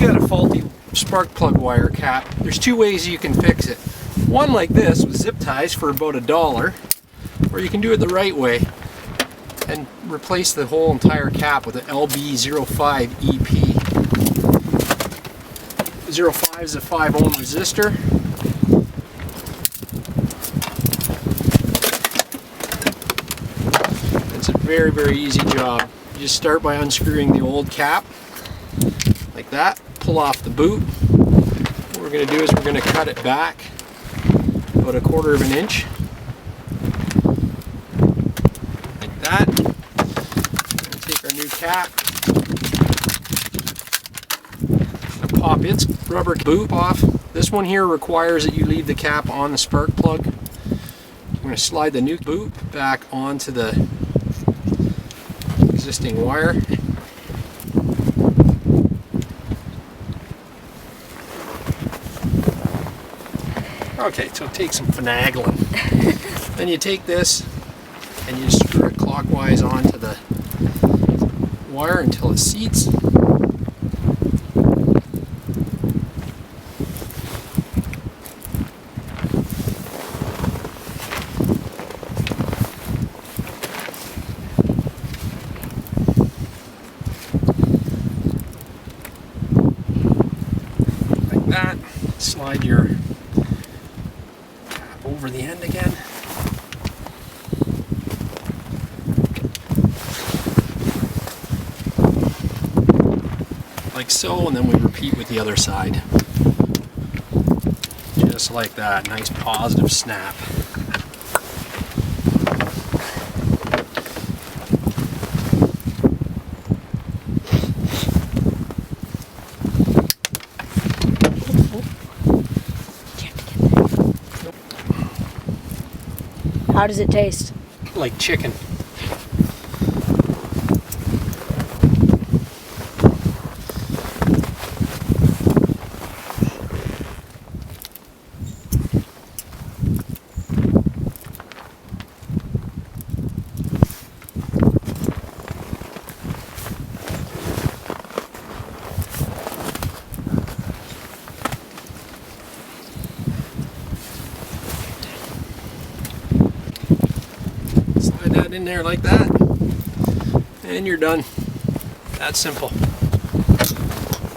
got a faulty spark plug wire cap, there's two ways you can fix it. One like this with zip ties for about $1, or you can do it the right way and replace the whole entire cap with an LB05EP. 05 is a 5 ohm resistor. It's a very, very easy job. You just start by unscrewing the old cap like that, pull off the boot. What we're going to do is we're going to cut it back about 1/4 of an inch like that. We're going to take our new cap and pop its rubber boot off. This one here requires that you leave the cap on the spark plug. We're going to slide the new boot back onto the existing wire. Okay, so it takes some finagling. Then you take this and you screw it clockwise onto the wire until it seats. Like that. Slide your over the end again. Like so, and then we repeat with the other side. Just like that. Nice positive snap. How does it taste? Like chicken. That in there like that, and you're done. That's simple.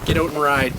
Get out and ride.